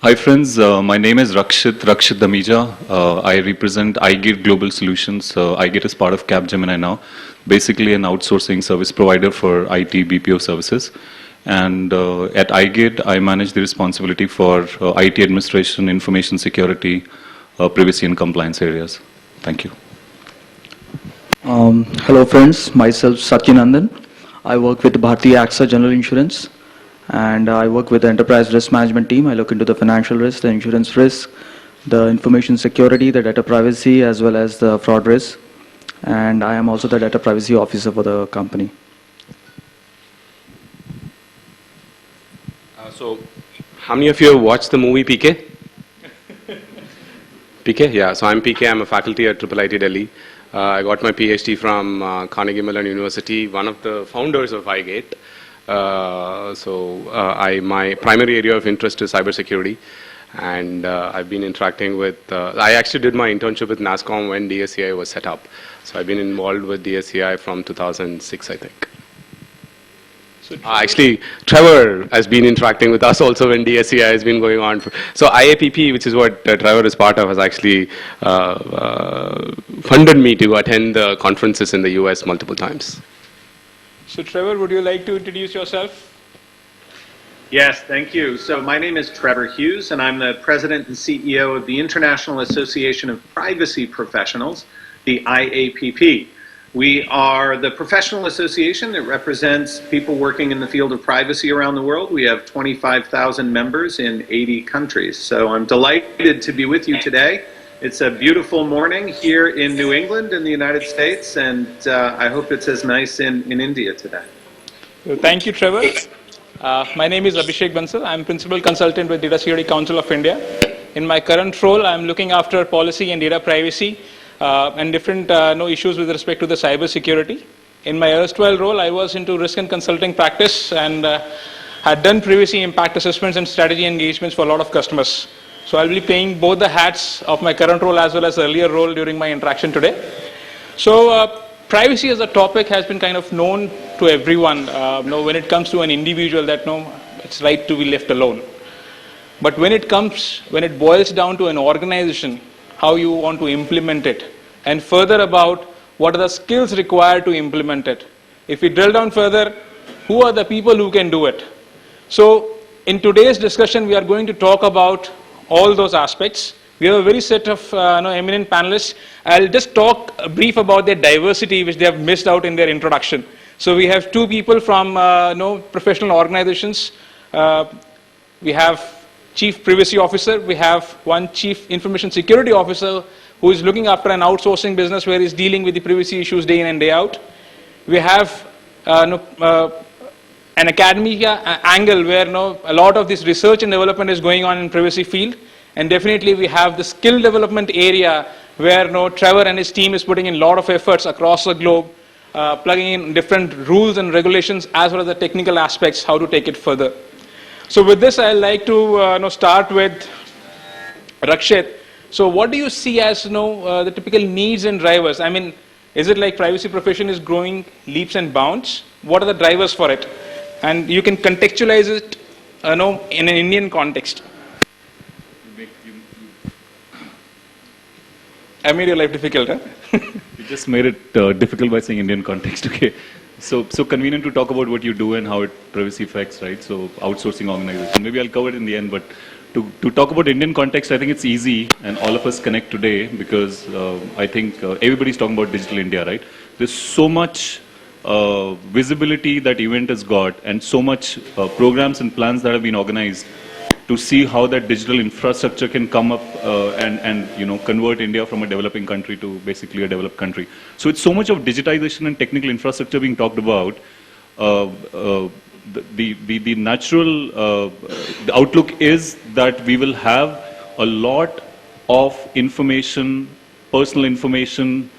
Hi friends, my name is Rakshit Dhamija. I represent iGate Global Solutions. iGate is part of Capgemini now, basically an outsourcing service provider for IT BPO services. And at iGate, I manage the responsibility for IT administration, information security, privacy and compliance areas. Thank you. Hello friends, myself Satyanandan. I work with Bharti AXA General Insurance and I work with the enterprise risk management team. I look into the financial risk, the insurance risk, the information security, the data privacy as well as the fraud risk. And I am also the data privacy officer for the company. So, how many of you have watched the movie PK? PK? Yeah, so I'm PK. I'm a faculty at IIIT Delhi. I got my PhD from Carnegie Mellon University, one of the founders of iGate. My primary area of interest is cybersecurity. And I've been interacting with, I actually did my internship with NASSCOM when DSCI was set up. So I've been involved with DSCI from 2006, I think. So actually, Trevor has been interacting with us also when DSCI has been going on. So IAPP, which is what Trevor is part of, has actually funded me to attend the conferences in the US multiple times. So Trevor, would you like to introduce yourself? Yes, thank you. So my name is Trevor Hughes, and I'm the president and CEO of the International Association of Privacy Professionals, the IAPP. We are the professional association that represents people working in the field of privacy around the world. We have 25,000 members in 80 countries. So I'm delighted to be with you today. It's a beautiful morning here in New England in the United States, and I hope it's as nice in India today. So thank you, Trevor. My name is Abhishek Bansal. I'm Principal Consultant with Data Security Council of India. In my current role, I'm looking after policy and data privacy and different issues with respect to the cyber security. In my erstwhile role, I was into risk and consulting practice and had done privacy impact assessments and strategy engagements for a lot of customers. So I'll be playing both the hats of my current role as well as the earlier role during my interaction today. So privacy as a topic has been kind of known to everyone. When it comes to an individual, that it's right to be left alone. But when it boils down to an organization, how you want to implement it, and further about what are the skills required to implement it. If we drill down further, who are the people who can do it? So in today's discussion, we are going to talk about all those aspects. We have a very set of eminent panelists. I'll just talk brief about their diversity, which they have missed out in their introduction. So we have two people from professional organizations. We have Chief Privacy Officer. We have one Chief Information Security Officer who is looking after an outsourcing business where he's dealing with the privacy issues day in and day out. We have an academia angle where a lot of this research and development is going on in privacy field. And definitely we have the skill development area where Trevor and his team is putting in a lot of efforts across the globe, plugging in different rules and regulations as well as the technical aspects, how to take it further. So with this, I'd like to start with Rakshit. So what do you see as the typical needs and drivers? I mean, is it like privacy profession is growing leaps and bounds? What are the drivers for it? And you can contextualize it in an Indian context. I made your life difficult, huh? You just made it difficult by saying Indian context, okay. So convenient to talk about what you do and how it privacy affects, right? So outsourcing organization. Maybe I'll cover it in the end, but to talk about Indian context, I think it's easy and all of us connect today because I think everybody's talking about digital India, right? There's so much visibility that event has got and so much programs and plans that have been organized to see how that digital infrastructure can come up and convert India from a developing country to basically a developed country. So it's so much of digitization and technical infrastructure being talked about. The natural the outlook is that we will have a lot of information, personal information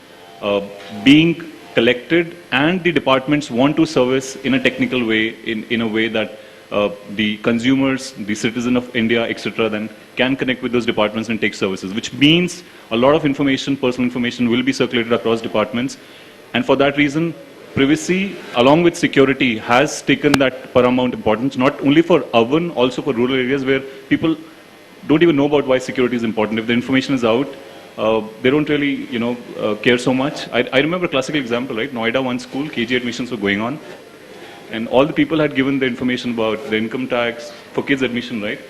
being collected, and the departments want to service in a technical way, in a way that the consumers, the citizen of India, etc., then can connect with those departments and take services, which means a lot of information, personal information will be circulated across departments. And for that reason, privacy, along with security, has taken that paramount importance, not only for urban, also for rural areas where people don't even know about why security is important. If the information is out, they don't really, care so much. I remember a classical example, right? Noida, one school, KG admissions were going on, and all the people had given the information about the income tax for kids' admission, right?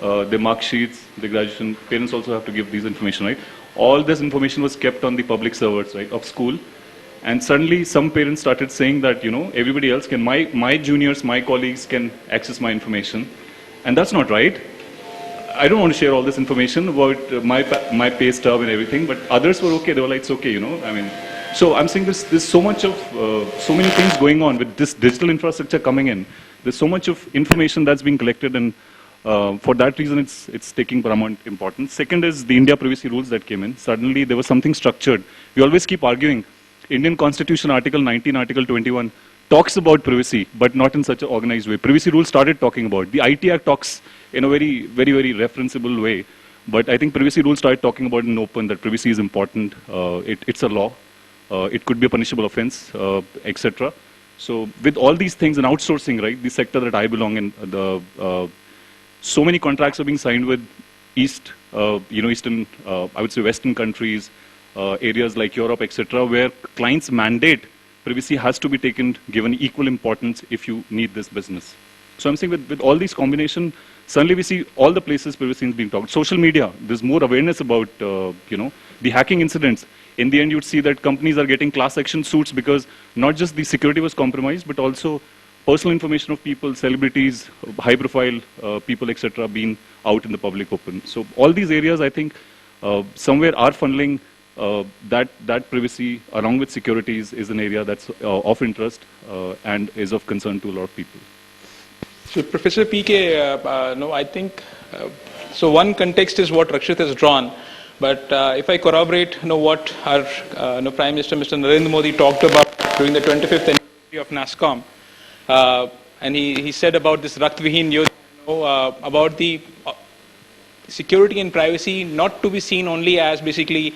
Their mark sheets, the graduation. Parents also have to give these information, right? All this information was kept on the public servers, right, of school. And suddenly, some parents started saying that, everybody else can, my juniors, my colleagues can access my information, and that's not right. I don't want to share all this information about my pay stub and everything, but others were okay. They were like, it's okay, I mean, so I'm saying there's so much of, so many things going on with this digital infrastructure coming in. There's so much of information that's being collected, and for that reason, it's taking paramount importance. Second is the India privacy rules that came in. Suddenly, there was something structured. We always keep arguing. Indian Constitution, Article 19, Article 21, talks about privacy, but not in such an organized way. Privacy rules started talking about. The IT Act talks in a very, very, very referenceable way. But I think privacy rules started talking about in open that privacy is important. It's a law. It could be a punishable offense, etc. So with all these things and outsourcing, right, the sector that I belong in, so many contracts are being signed with Eastern, I would say Western countries, areas like Europe, etc., where clients mandate privacy has to be given equal importance if you need this business. So I'm saying with all these combination, suddenly we see all the places privacy is being talked. Social media, there's more awareness about, the hacking incidents. In the end, you'd see that companies are getting class action suits because not just the security was compromised, but also personal information of people, celebrities, high-profile people, etc., being out in the public open. So all these areas, I think, somewhere are funneling that privacy along with securities is an area that's of interest and is of concern to a lot of people. So Professor PK, no, I think, so one context is what Rakshit has drawn, but if I corroborate what our Prime Minister, Mr. Narendra Modi talked about during the 25th anniversary of NASSCOM, and he said about this Raktvihin Yodha, about the security and privacy not to be seen only as basically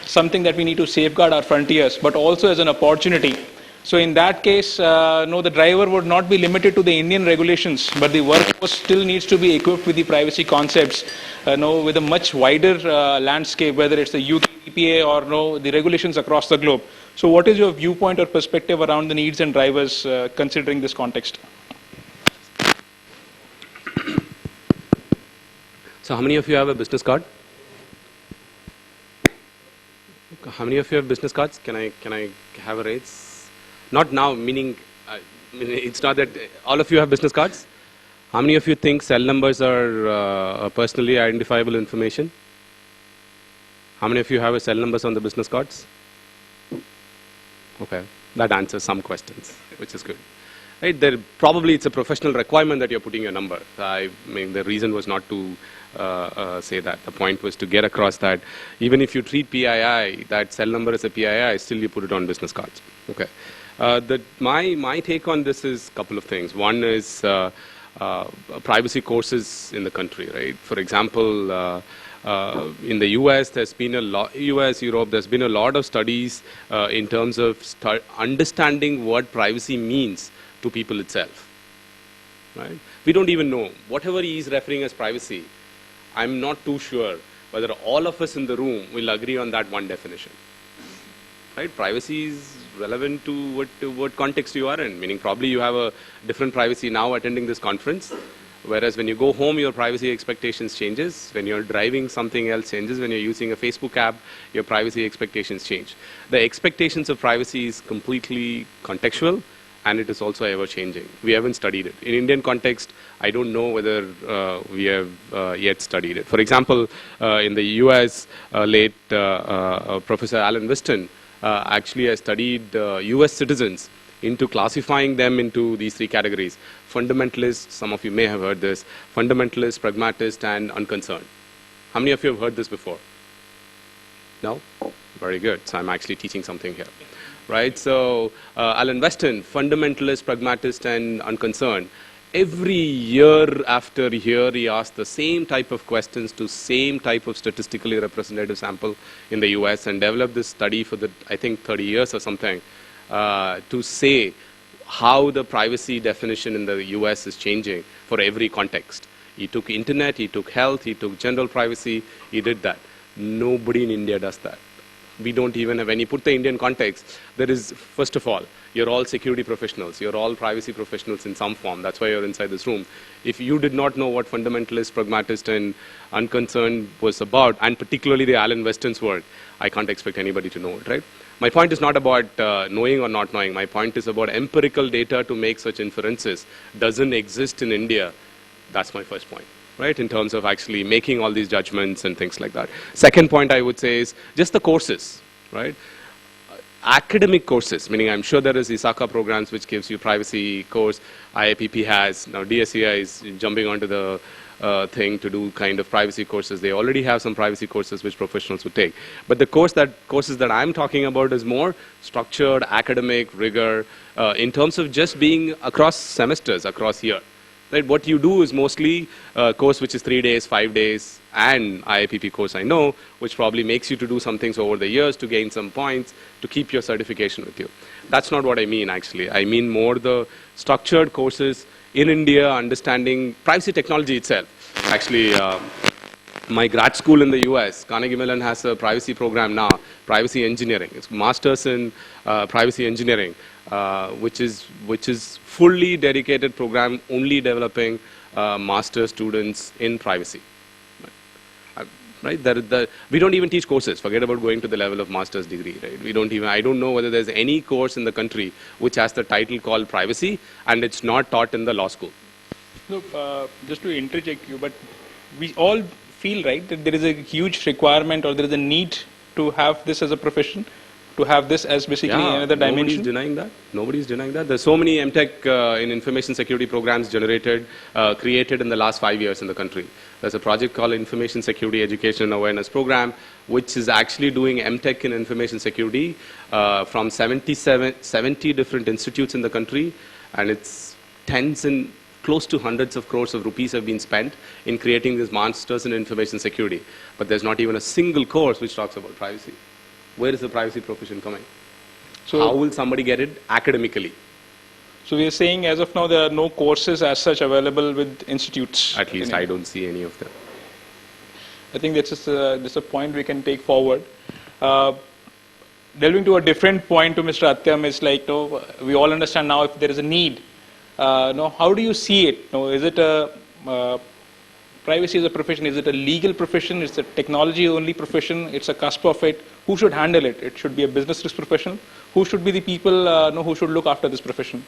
something that we need to safeguard our frontiers, but also as an opportunity. So in that case, the driver would not be limited to the Indian regulations, but the workforce still needs to be equipped with the privacy concepts, with a much wider landscape, whether it's the UK EPA or the regulations across the globe. So what is your viewpoint or perspective around the needs and drivers considering this context? So how many of you have a business card? How many of you have business cards? Can I have a raise? Not now, meaning it's not that all of you have business cards. How many of you think cell numbers are personally identifiable information? How many of you have a cell numbers on the business cards? Okay, that answers some questions, which is good. Right, probably it's a professional requirement that you're putting your number. I mean, the reason was not to say that. The point was to get across that even if you treat PII, that cell number as a PII, still you put it on business cards. Okay. My take on this is a couple of things. One is privacy courses in the country, right? For example, in the US, there's been a lot, US, Europe, there's been a lot of studies in terms of understanding what privacy means to people itself, right? We don't even know. Whatever he is referring as privacy, I'm not too sure whether all of us in the room will agree on that one definition, right? Privacy is relevant to what context you are in, meaning probably you have a different privacy now attending this conference, whereas when you go home, your privacy expectations changes. When you're driving, something else changes. When you're using a Facebook app, your privacy expectations change. The expectations of privacy is completely contextual, and it is also ever changing. We haven't studied it. In Indian context, I don't know whether we have yet studied it. For example, in the US, late Professor Alan Weston actually has studied US citizens into classifying them into these three categories. Fundamentalists, some of you may have heard this, fundamentalist, pragmatist, and unconcerned. How many of you have heard this before? No? Very good. So I'm actually teaching something here. Right? So Alan Weston, fundamentalist, pragmatist, and unconcerned. Every year after year, he asked the same type of questions to same type of statistically representative sample in the US and developed this study for I think 30 years or something to say how the privacy definition in the US is changing for every context. He took internet, he took health, he took general privacy, he did that. Nobody in India does that. We don't even have, when you put the Indian context, there is, first of all, you're all security professionals, you're all privacy professionals in some form, that's why you're inside this room. If you did not know what fundamentalist, pragmatist and unconcerned was about, and particularly the Alan Weston's work, I can't expect anybody to know it, right? My point is not about knowing or not knowing, my point is about empirical data to make such inferences doesn't exist in India. That's my first point, right, in terms of actually making all these judgments and things like that. Second point I would say is just the courses, right? Academic courses, meaning I'm sure there is ISACA programs which gives you privacy course, IAPP has, now DSCI is jumping onto the thing to do kind of privacy courses. They already have some privacy courses which professionals would take. But the courses that I'm talking about is more structured, academic, rigor, in terms of just being across semesters, across year. Right, what you do is mostly a course which is 3 days, 5 days, and IAPP course I know, which probably makes you to do some things over the years to gain some points, to keep your certification with you. That's not what I mean, actually. I mean more the structured courses in India, understanding privacy technology itself. Actually, my grad school in the US, Carnegie Mellon has a privacy program now, privacy engineering. It's masters in privacy engineering, which is fully dedicated program only developing master students in privacy. Right? We don't even teach courses. Forget about going to the level of master's degree. Right? I don't know whether there's any course in the country which has the title called privacy, and it's not taught in the law school. Look, just to interject you, but we all feel, right, that there is a huge requirement or there is a need to have this as a profession, to have this as basically another dimension. Nobody's denying that. Nobody's denying that. There's so many MTech in information security programs created in the last 5 years in the country. There's a project called Information Security Education and Awareness Program, which is actually doing MTech in information security from 70 different institutes in the country, and it's tens and close to hundreds of crores of rupees have been spent in creating these masters in information security. But there's not even a single course which talks about privacy. Where is the privacy profession coming? So how will somebody get it academically? So we are saying as of now there are no courses as such available with institutes. At least I don't see any of them. I think that's a point we can take forward. Delving to a different point to Mr. Atyam is like, we all understand now if there is a need. How do you see it? Is it a privacy as a profession? Is it a legal profession? Is it a technology only profession? It's a cusp of it. Who should handle it? It should be a business risk professional. Who should be the people who should look after this profession?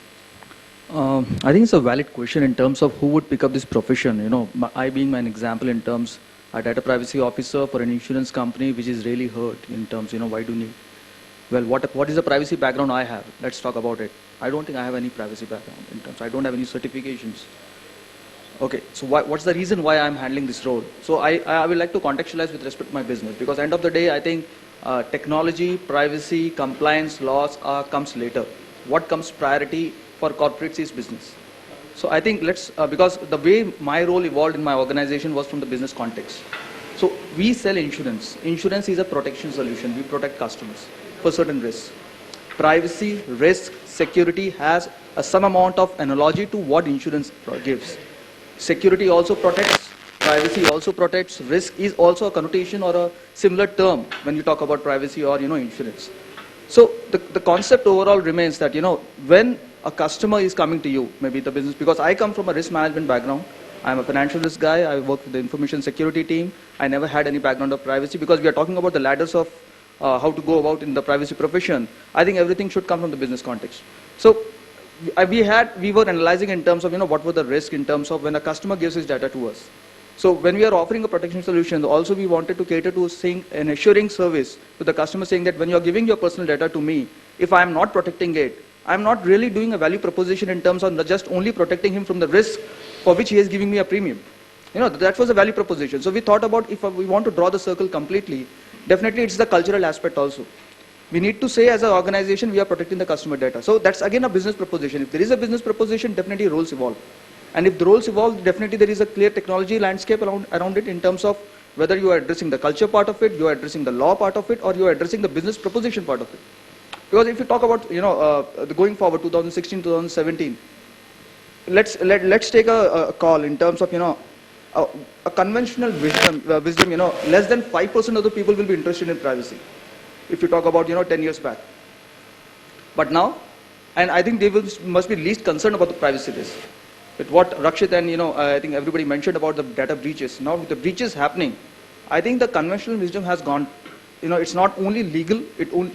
I think it's a valid question in terms of who would pick up this profession. I being an example in terms a data privacy officer for an insurance company, which is really hurt in terms, why do you need? Well, what is the privacy background I have? Let's talk about it. I don't think I have any privacy background in terms. I don't have any certifications. Okay, so what's the reason why I'm handling this role? So I would like to contextualize with respect to my business, because end of the day, I think technology, privacy, compliance, laws comes later. What comes priority for corporates is business. So I think because the way my role evolved in my organization was from the business context. So we sell insurance. Insurance is a protection solution. We protect customers for certain risks. Privacy, risk, security has some amount of analogy to what insurance gives. Security also protects, privacy also protects, risk is also a connotation or a similar term when you talk about privacy or insurance. So the concept overall remains that when a customer is coming to you, maybe the business, because I come from a risk management background, I'm a financial risk guy, I work with the information security team, I never had any background of privacy, because we are talking about the ladders of how to go about in the privacy profession. I think everything should come from the business context. So we were analyzing in terms of what were the risks in terms of when a customer gives his data to us. So when we are offering a protection solution, also we wanted to cater to an assuring service to the customer, saying that when you are giving your personal data to me, if I am not protecting it, I am not really doing a value proposition in terms of just only protecting him from the risk for which he is giving me a premium. That was a value proposition. So we thought about if we want to draw the circle completely, definitely it's the cultural aspect also. We need to say as an organization we are protecting the customer data. So that's again a business proposition. If there is a business proposition, definitely roles evolve. And if the roles evolve, definitely there is a clear technology landscape around it in terms of whether you are addressing the culture part of it, you are addressing the law part of it, or you are addressing the business proposition part of it. Because if you talk about going forward 2016, 2017, let's take a call in terms of a conventional wisdom, less than 5% of the people will be interested in privacy. If you talk about, 10 years back. But now, and I think they must be least concerned about the privacy risk. With what Rakshit and, I think everybody mentioned about the data breaches. Now with the breaches happening, I think the conventional wisdom has gone, it's not only legal,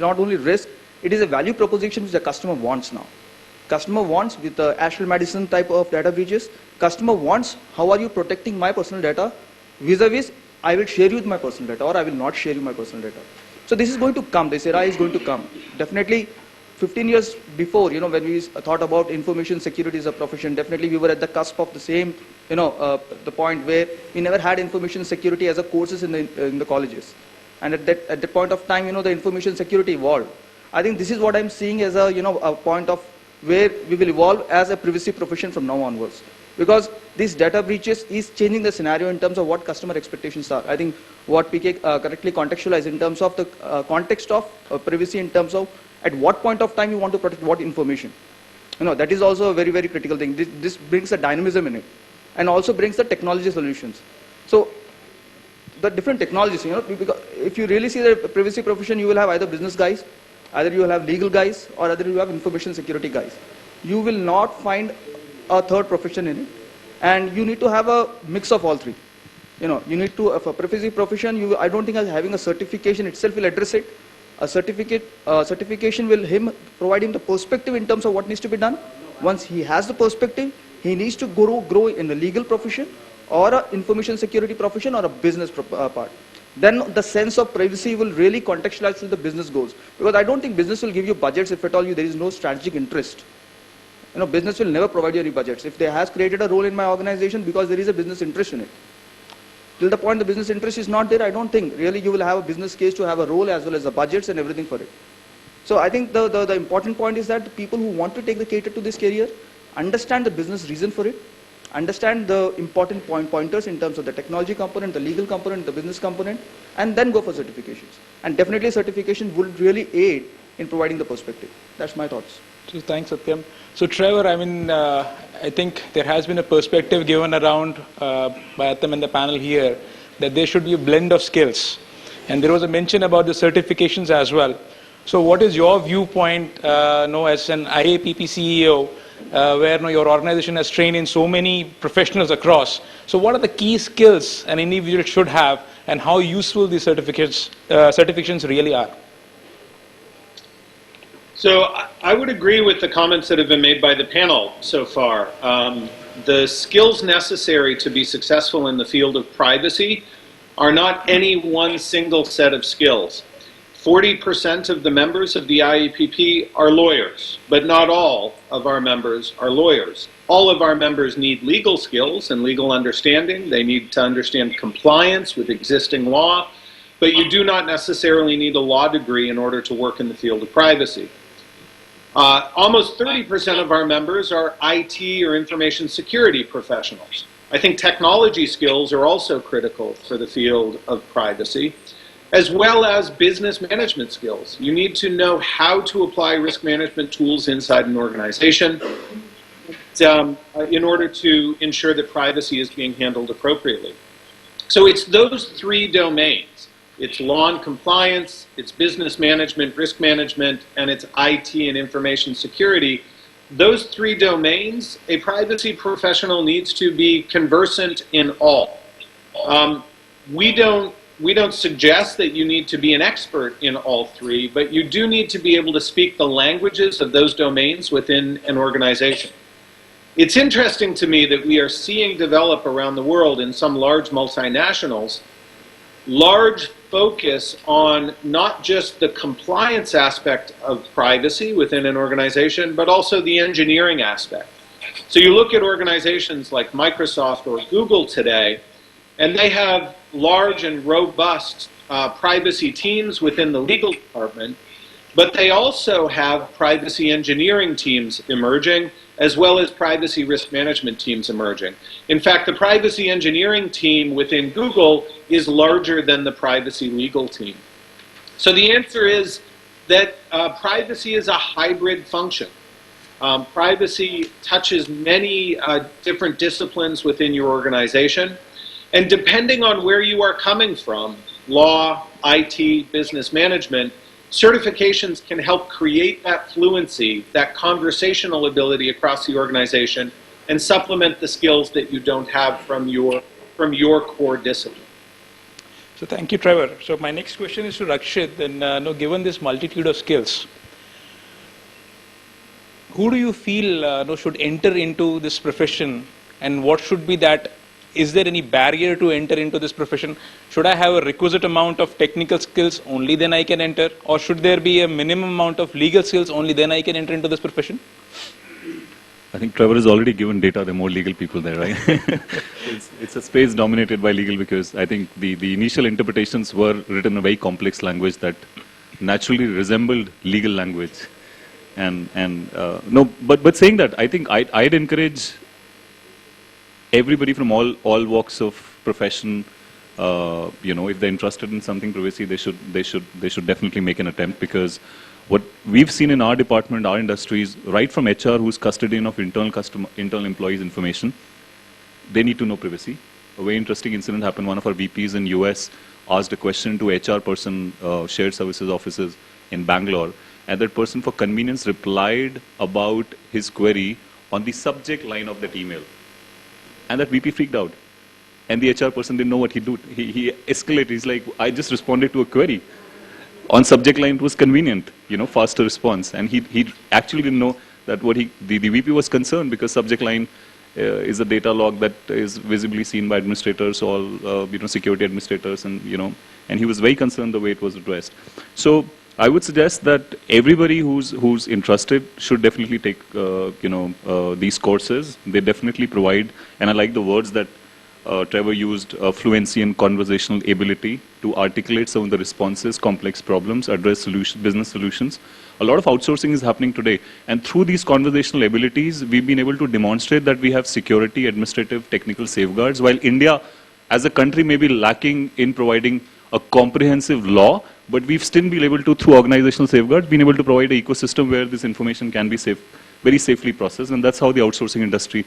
not only risk, it is a value proposition which the customer wants now. Customer wants, with the Asheville Madison type of data breaches, customer wants, how are you protecting my personal data, vis-a-vis, I will share you with my personal data or I will not share you my personal data. So this is going to come, this era is going to come. Definitely 15 years before, when we thought about information security as a profession, definitely we were at the cusp of the same, the point where we never had information security as a courses in the colleges. And at that point of time, the information security evolved. I think this is what I'm seeing as a, a point of where we will evolve as a privacy profession from now onwards. Because these data breaches is changing the scenario in terms of what customer expectations are. I think what PK correctly contextualized in terms of the context of privacy, in terms of at what point of time you want to protect what information. That is also a very, very critical thing. This brings a dynamism in it and also brings the technology solutions. So the different technologies, because if you really see the privacy profession, you will have either business guys, either you will have legal guys, or either you have information security guys. You will not find a third profession in it, and you need to have a mix of all three. You need to, for privacy profession, I don't think having a certification itself will address it. A certification will provide him the perspective in terms of what needs to be done. Once he has the perspective, he needs to grow in a legal profession, or an information security profession, or a business part. Then the sense of privacy will really contextualize to the business goals. Because I don't think business will give you budgets if at all there is no strategic interest. Business will never provide you any budgets. If they has created a role in my organization because there is a business interest in it. Till the point the business interest is not there, I don't think really you will have a business case to have a role as well as the budgets and everything for it. So I think the important point is that the people who want to take the cater to this career understand the business reason for it, understand the important pointers in terms of the technology component, the legal component, the business component, and then go for certifications. And definitely certification would really aid in providing the perspective. That's my thoughts. So thanks, Satyam. So Trevor, I think there has been a perspective given around by Atam and the panel here that there should be a blend of skills. And there was a mention about the certifications as well. So what is your viewpoint as an IAPP CEO where your organization has trained in so many professionals across? So what are the key skills an individual should have and how useful these certifications really are? So I would agree with the comments that have been made by the panel so far. The skills necessary to be successful in the field of privacy are not any one single set of skills. 40% of the members of the IAPP are lawyers, but not all of our members are lawyers. All of our members need legal skills and legal understanding. They need to understand compliance with existing law, but you do not necessarily need a law degree in order to work in the field of privacy. Almost 30% of our members are IT or information security professionals. I think technology skills are also critical for the field of privacy, as well as business management skills. You need to know how to apply risk management tools inside an organization in order to ensure that privacy is being handled appropriately. So it's those three domains. It's law and compliance, it's business management, risk management, and it's IT and information security. Those three domains, a privacy professional needs to be conversant in all. We don't suggest that you need to be an expert in all three, but you do need to be able to speak the languages of those domains within an organization. It's interesting to me that we are seeing develop around the world in some large multinationals large focus on not just the compliance aspect of privacy within an organization, but also the engineering aspect. So you look at organizations like Microsoft or Google today, and they have large and robust privacy teams within the legal department, but they also have privacy engineering teams emerging, as well as privacy risk management teams emerging. In fact, the privacy engineering team within Google is larger than the privacy legal team. So the answer is that privacy is a hybrid function. Privacy touches many different disciplines within your organization. And depending on where you are coming from, law, IT, business management, certifications can help create that fluency, that conversational ability across the organization, and supplement the skills that you don't have from your core discipline. So thank you, Trevor. So my next question is to Rakshit. Then, given this multitude of skills, who do you feel should enter into this profession, and what should be that? Is there any barrier to enter into this profession? Should I have a requisite amount of technical skills, only then I can enter? Or should there be a minimum amount of legal skills, only then I can enter into this profession? I think Trevor has already given data. There are more legal people there, right? it's a space dominated by legal because I think the initial interpretations were written in a very complex language that naturally resembled legal language. But saying that, I think I'd encourage everybody from all walks of profession, if they're interested in something privacy, they should definitely make an attempt, because what we've seen in our department, our industries, right from HR, who's custodian of internal employees' information, they need to know privacy. A very interesting incident happened. One of our VPs in US asked a question to HR person, shared services offices in Bangalore, and that person, for convenience, replied about his query on the subject line of that email. And that VP freaked out. And the HR person didn't know what he'd do. He escalated. He's like, I just responded to a query. On subject line, it was convenient, faster response. And he actually didn't know that the VP was concerned, because subject line is a data log that is visibly seen by administrators, all, security administrators, and he was very concerned the way it was addressed. So I would suggest that everybody who's interested should definitely take these courses. They definitely provide, and I like the words that Trevor used, fluency and conversational ability to articulate some of the responses, complex problems, address business solutions. A lot of outsourcing is happening today, and through these conversational abilities, we've been able to demonstrate that we have security, administrative, technical safeguards, while India as a country may be lacking in providing a comprehensive law, but we've still been able to, through organizational safeguards, been able to provide an ecosystem where this information can be very safely processed, and that's how the outsourcing industry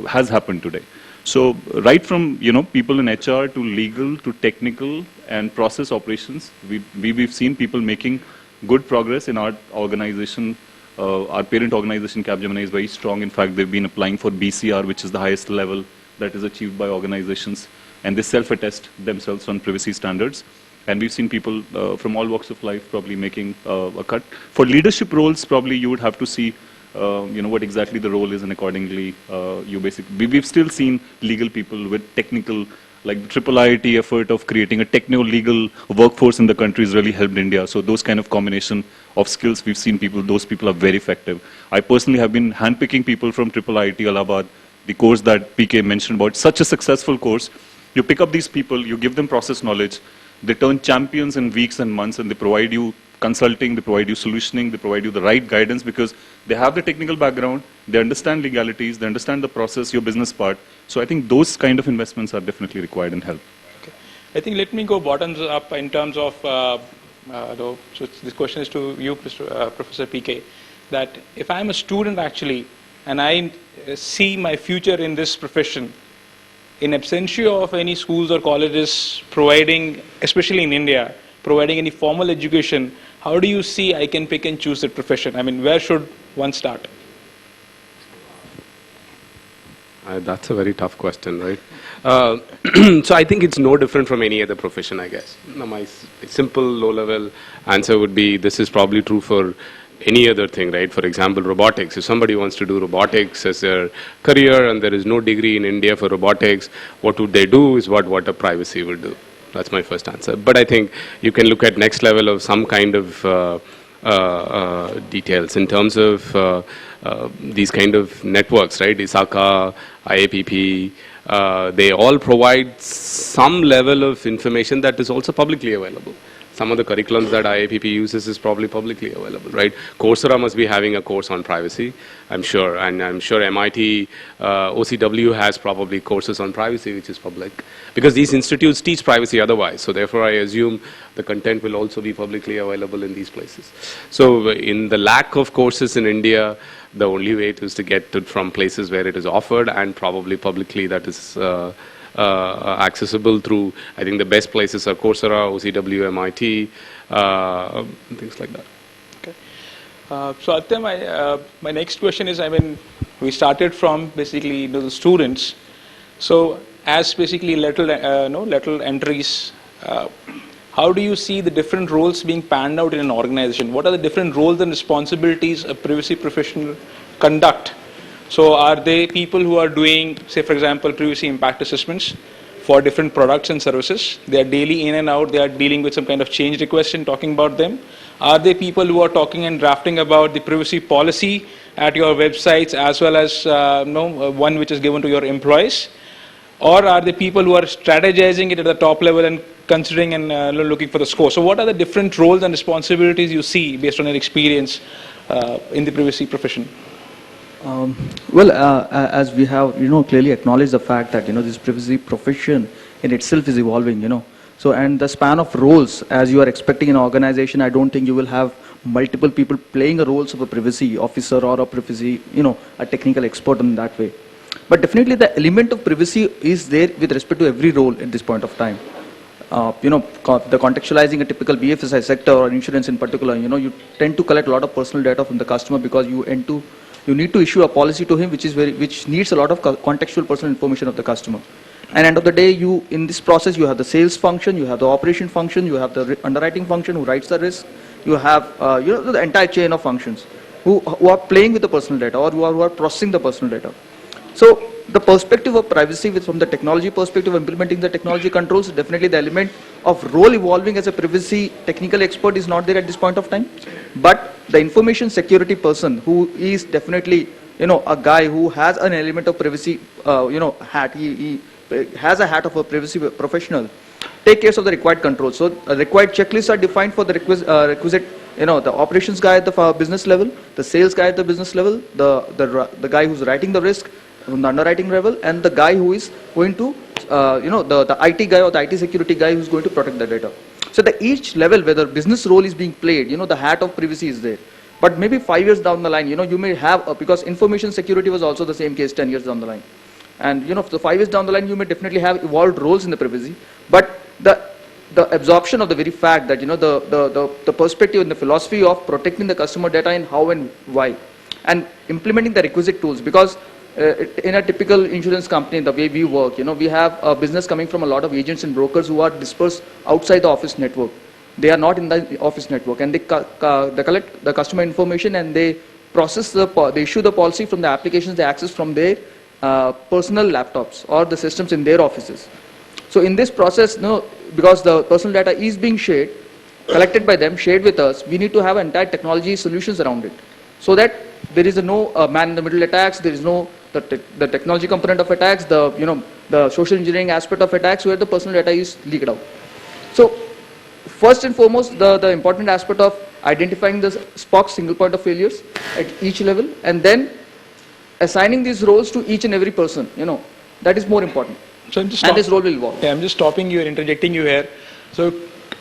has happened today. So right from people in HR to legal to technical and process operations, we've seen people making good progress in our organization. Our parent organization, Capgemini, is very strong. In fact, they've been applying for BCR, which is the highest level that is achieved by organizations, and they self-attest themselves on privacy standards. And we've seen people from all walks of life probably making a cut. For leadership roles, probably you would have to see what exactly the role is, and accordingly, we've still seen legal people with technical, like the IIIT effort of creating a techno-legal workforce in the country has really helped India. So those kind of combination of skills, we've seen those people are very effective. I personally have been handpicking people from IIIT Allahabad, the course that PK mentioned about, such a successful course. You pick up these people, you give them process knowledge, they turn champions in weeks and months, and they provide you consulting, they provide you solutioning, they provide you the right guidance, because they have the technical background, they understand legalities, they understand the process, your business part. So I think those kind of investments are definitely required and help. Okay. I think let me go bottoms up in terms of, so this question is to you, Professor PK, that if I'm a student actually, and I see my future in this profession, in absentia of any schools or colleges providing, especially in India, providing any formal education, how do you see I can pick and choose that profession? I mean, where should one start? That's a very tough question, right? So I think it's no different from any other profession, I guess. My simple, low-level answer would be, this is probably true for any other thing, right? For example, robotics. If somebody wants to do robotics as their career and there is no degree in India for robotics, what would they do is what a privacy would do. That's my first answer. But I think you can look at next level of some kind of details in terms of these kind of networks, right? ISACA, IAPP, they all provide some level of information that is also publicly available. Some of the curriculums that IAPP uses is probably publicly available, right? Coursera must be having a course on privacy, I'm sure. And I'm sure MIT, OCW has probably courses on privacy, which is public. Because these institutes teach privacy otherwise. So therefore, I assume the content will also be publicly available in these places. So in the lack of courses in India, the only way is to get it from places where it is offered, and probably publicly that is accessible through, I think the best places are Coursera, OCW, MIT, things like that. So Atya, my next question is, I mean, we started from basically the students. So as basically lateral entries, how do you see the different roles being panned out in an organization? What are the different roles and responsibilities a privacy professional conduct? So are they people who are doing, say for example, privacy impact assessments for different products and services? They are daily in and out, they are dealing with some kind of change request and talking about them. Are they people who are talking and drafting about the privacy policy at your websites as well as one which is given to your employees? Or are they people who are strategizing it at the top level and considering and looking for the score? So what are the different roles and responsibilities you see based on your experience in the privacy profession? As we have, clearly acknowledged the fact that, this privacy profession in itself is evolving, So, and the span of roles, as you are expecting in an organization, I don't think you will have multiple people playing the roles of a privacy officer or a privacy, a technical expert in that way. But definitely the element of privacy is there with respect to every role at this point of time. The contextualizing a typical BFSI sector or insurance in particular, you tend to collect a lot of personal data from the customer because you need to issue a policy to him which needs a lot of contextual personal information of the customer. And end of the day, in this process, you have the sales function, you have the operation function, you have the underwriting function who writes the risk, you have the entire chain of functions who are playing with the personal data or who are processing the personal data. So the perspective of privacy from the technology perspective, implementing the technology controls, definitely the element of role evolving as a privacy technical expert is not there at this point of time. But the information security person who is definitely, a guy who has an element of privacy, hat, he has a hat of a privacy professional, take care of the required controls. So required checklists are defined for the requisite, the operations guy at the business level, the sales guy at the business level, the guy who's writing the risk on the underwriting level, and the guy who is going to, the IT guy or the IT security guy who's going to protect the data. So at each level, whether business role is being played, the hat of privacy is there. But maybe 5 years down the line, you may have, because information security was also the same case 10 years down the line. And, so 5 years down the line, you may definitely have evolved roles in the privacy. But the absorption of the very fact that, the perspective and the philosophy of protecting the customer data and how and why, and implementing the requisite tools, because in a typical insurance company, the way we work, we have a business coming from a lot of agents and brokers who are dispersed outside the office network. They are not in the office network, and they collect the customer information and they process they issue the policy from the applications they access from their personal laptops or the systems in their offices. So in this process, because the personal data is being shared, collected by them, shared with us, we need to have entire technology solutions around it, so that there is no man-in-the-middle attacks, there is no the technology component of attacks, the social engineering aspect of attacks where the personal data is leaked out. So first and foremost, the important aspect of identifying the SPOC single point of failures at each level, and then assigning these roles to each and every person, that is more important. So and this role will evolve. Yeah, I'm just stopping you and interjecting you here. So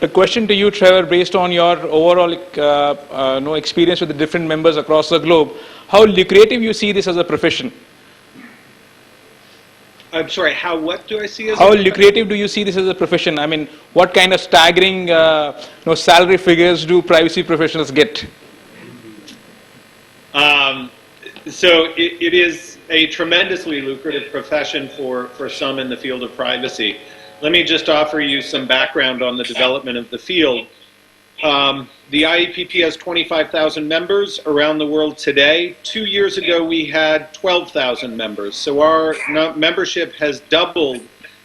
a question to you, Trevor, based on your overall experience with the different members across the globe, how lucrative you see this as a profession? I'm sorry, what do I see as how lucrative do you see this as a profession? I mean, what kind of staggering salary figures do privacy professionals get? So it is a tremendously lucrative profession for some in the field of privacy. Let me just offer you some background on the development of the field. The IAPP has 25,000 members around the world today. 2 years ago, we had 12,000 members. So our membership has doubled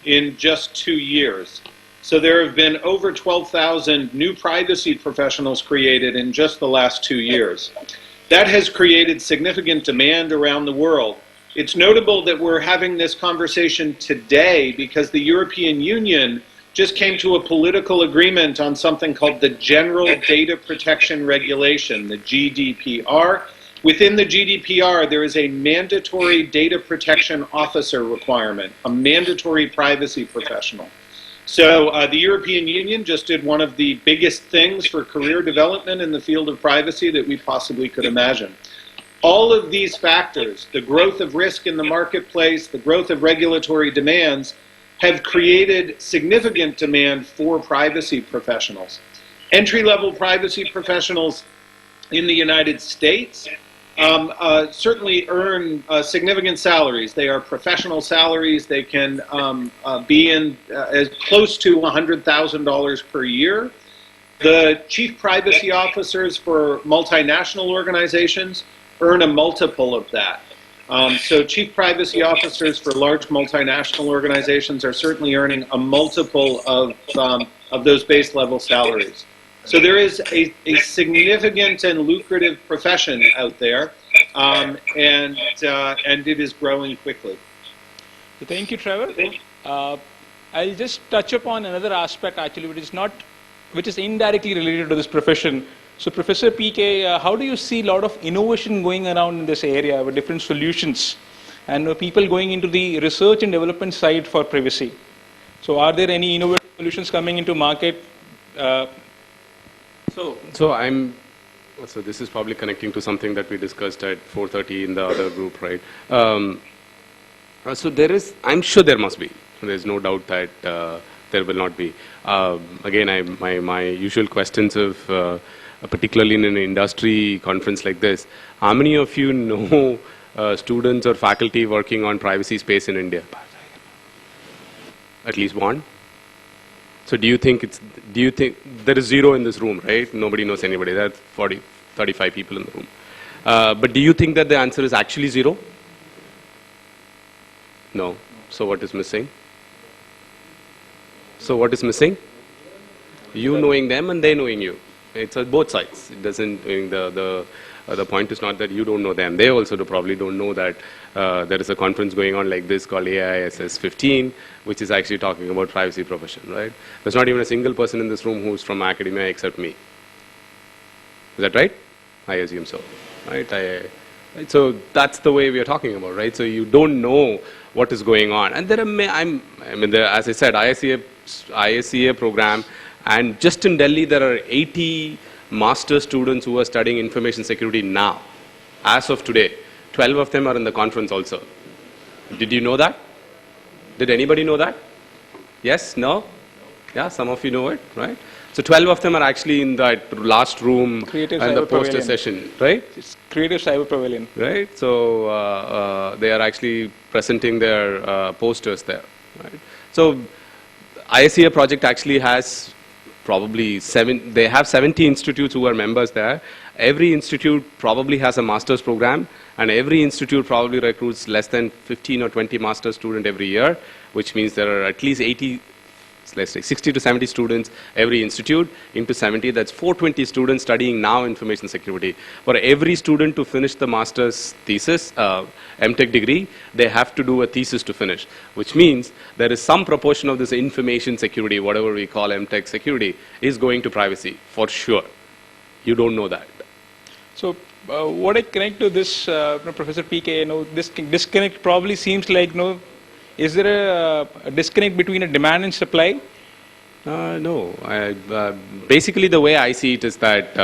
in just 2 years. So there have been over 12,000 new privacy professionals created in just the last 2 years. That has created significant demand around the world. It's notable that we're having this conversation today because the European Union just came to a political agreement on something called the General Data Protection Regulation, the GDPR. Within the GDPR, there is a mandatory data protection officer requirement, a mandatory privacy professional. So the European Union just did one of the biggest things for career development in the field of privacy that we possibly could imagine. All of these factors, the growth of risk in the marketplace, the growth of regulatory demands, have created significant demand for privacy professionals. Entry-level privacy professionals in the United States certainly earn significant salaries. They are professional salaries. They can be in as close to $100,000 per year. The chief privacy officers for multinational organizations earn a multiple of that. So chief privacy officers for large multinational organizations are certainly earning a multiple of those base level salaries. So there is a significant and lucrative profession out there, and it is growing quickly. So thank you, Trevor. I'll just touch upon another aspect actually, which is indirectly related to this profession. So Professor PK, how do you see a lot of innovation going around in this area with different solutions and people going into the research and development side for privacy? So are there any innovative solutions coming into market? So this is probably connecting to something that we discussed at 4:30 in the other group, right? So I'm sure there must be. There's no doubt that there will not be. Again, my usual questions of, particularly in an industry conference like this, how many of you know students or faculty working on privacy space in India? At least one? So do you think there is zero in this room, right? Nobody knows anybody. There are 35 people in the room. But do you think that the answer is actually zero? No. So what is missing? So what is missing? You knowing them and they knowing you. It's on both sides. It doesn't. The point is not that you don't know them. They also probably don't know that there is a conference going on like this called AISS 15, which is actually talking about privacy profession, right? There's not even a single person in this room who's from academia except me. Is that right? I assume so, right? So that's the way we are talking about, right? So you don't know what is going on, and there are, as I said, ISCA program, and just in Delhi there are 80 master students who are studying information security now. As of today, 12 of them are in the conference also. Did you know that? Did anybody know that? Yes? No? Yeah, some of you know it, right? So 12 of them are actually in that last room Creative and the Cyber poster Pavilion. session, right? It's Creative Cyber Pavilion. Right? So they are actually presenting their posters there, right? So ISCA project actually has probably they have 70 institutes who are members there. Every institute probably has a master's program, and every institute probably recruits less than 15 or 20 master's students every year, which means there are at least 60 to 70 students every institute. Into 70, that's 420 students studying now information security. For every student to finish the master's thesis, MTech degree, they have to do a thesis to finish, which means there is some proportion of this information security, whatever we call MTech security, is going to privacy, for sure. You don't know that. So what I connect to this, Professor PK, this disconnect probably seems like, is there a disconnect between a demand and supply? No. Basically, the way I see it is that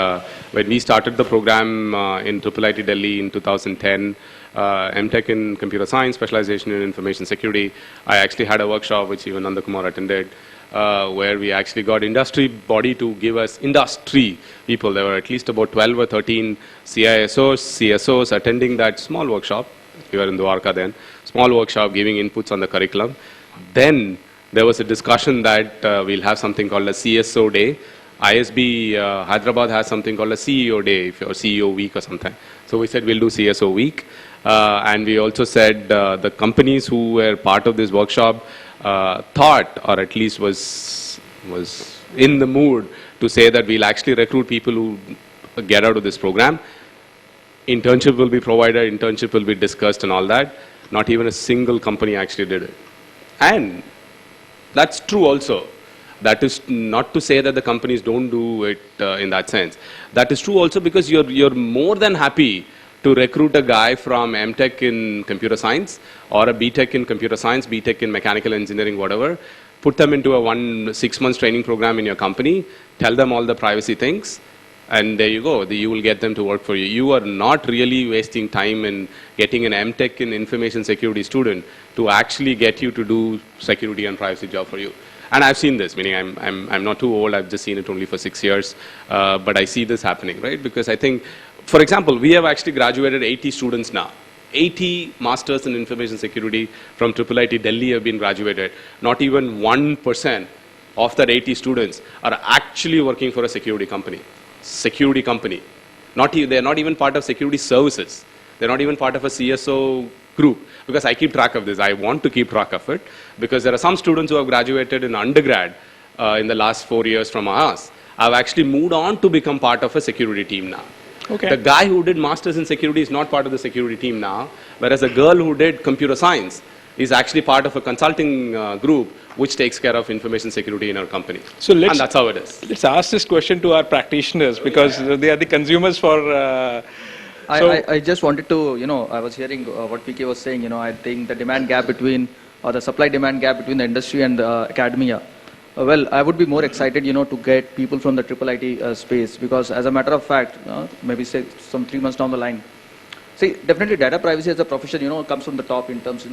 when we started the program in IIIT Delhi in 2010, MTech in computer science, specialization in information security, I actually had a workshop which even Nanda Kumar attended, where we actually got industry body to give us industry people. There were at least about 12 or 13 CISOs, CSOs attending that small workshop. We were in Dwarka then. Small workshop giving inputs on the curriculum. Then there was a discussion that we'll have something called a CSO day. ISB Hyderabad has something called a CEO day or CEO week or something. So we said we'll do CSO week. And we also said the companies who were part of this workshop thought, or at least was in the mood to say that we'll actually recruit people who get out of this program. Internship will be provided, internship will be discussed and all that. Not even a single company actually did it. And that's true also. That is not to say that the companies don't do it in that sense. That is true also because you're more than happy to recruit a guy from MTech in computer science or a BTech in computer science, BTech in mechanical engineering, whatever. Put them into a 6 months training program in your company, tell them all the privacy things, And there you go, you will get them to work for you. You are not really wasting time in getting an MTech in information security student to actually get you to do security and privacy job for you. And I've seen this, meaning I'm not too old, I've just seen it only for 6 years, but I see this happening, right? Because I think, for example, we have actually graduated 80 students now. 80 masters in information security from IIIT Delhi have been graduated. Not even 1% of that 80 students are actually working for a security company. Security company. They're not even part of security services. They're not even part of a CISO group. Because I keep track of this. I want to keep track of it. Because there are some students who have graduated in undergrad in the last 4 years from us, have actually moved on to become part of a security team now. Okay. The guy who did masters in security is not part of the security team now, whereas a girl who did computer science is actually part of a consulting group which takes care of information security in our company. And that's how it is. Let's ask this question to our practitioners because they are the consumers for... I just wanted to, I was hearing what PK was saying, I think the demand gap between, or the supply-demand gap between the industry and academia. Well, I would be more excited, to get people from the IIIT space because as a matter of fact, maybe say some 3 months down the line, see, definitely data privacy as a profession, comes from the top in terms,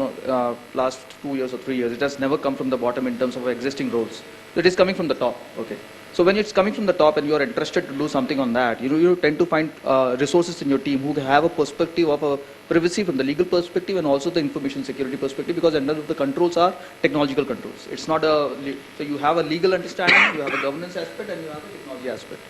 last 2 years or 3 years. It has never come from the bottom in terms of existing roles. So it is coming from the top, okay. So when it's coming from the top and you are interested to do something on that, you tend to find resources in your team who have a perspective of a privacy from the legal perspective and also the information security perspective because none of the controls are technological controls. It's not so you have a legal understanding, you have a governance aspect and you have a technology aspect.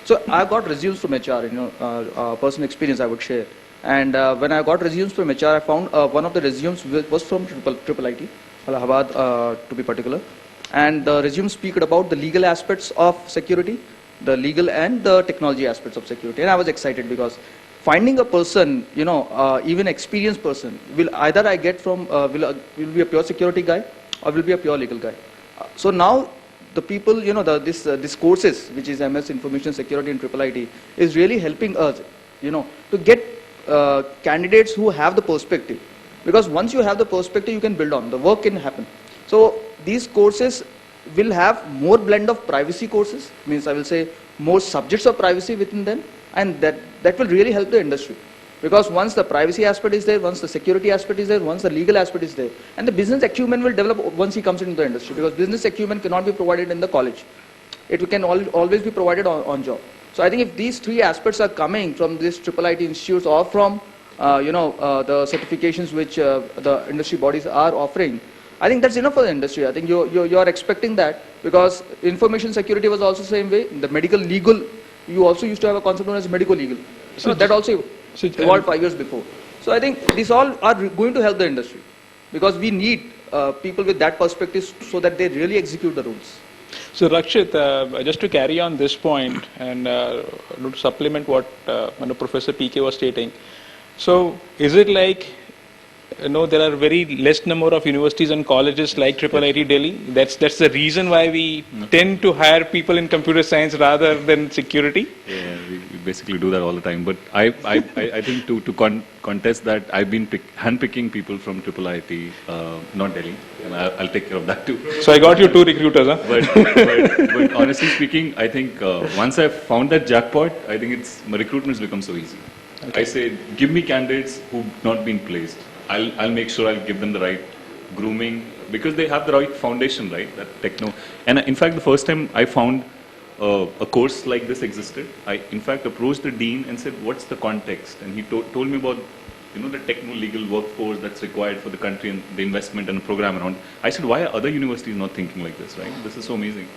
So I got resumes from HR, personal experience I would share. And when I got resumes from HR, I found one of the resumes was from IIIT, Allahabad to be particular. And the resume speak about the legal aspects of security, the legal and the technology aspects of security. And I was excited because finding a person, even experienced person, will either I get from, will be a pure security guy or will be a pure legal guy. So now the people, this courses, which is MS Information Security in IIIT, is really helping us, to get candidates who have the perspective. Because once you have the perspective, you can build on, the work can happen. So these courses will have more blend of privacy courses, means I will say more subjects of privacy within them, and that will really help the industry. Because once the privacy aspect is there, once the security aspect is there, once the legal aspect is there, and the business acumen will develop once he comes into the industry, because business acumen cannot be provided in the college. It can always be provided on job. So I think if these 3 aspects are coming from this IIIT institutes or from the certifications which the industry bodies are offering, I think that's enough for the industry. I think you are expecting that because information security was also the same way. The medical legal, you also used to have a concept known as medical legal. So that also evolved 5 years before. So I think these all are going to help the industry because we need people with that perspective so that they really execute the rules. So Rakshit, just to carry on this point and to supplement what Professor PK was stating. So is it like, there are very less number of universities and colleges like IIIT Delhi. That's the reason why we tend to hire people in computer science rather than security. Yeah, we basically do that all the time. But I think to contest that, I've been handpicking people from IIIT, not Delhi, and I'll take care of that too. So I got you 2 recruiters, huh? But honestly speaking, I think once I've found that jackpot, I think my recruitment has become so easy. Okay. I say, give me candidates who've not been placed. I'll make sure I'll give them the right grooming because they have the right foundation, right? That techno. And in fact, the first time I found a course like this existed, I in fact approached the dean and said, "What's the context?" And he told me about, the techno-legal workforce that's required for the country and the investment and the program around. I said, "Why are other universities not thinking like this? Right? This is so amazing."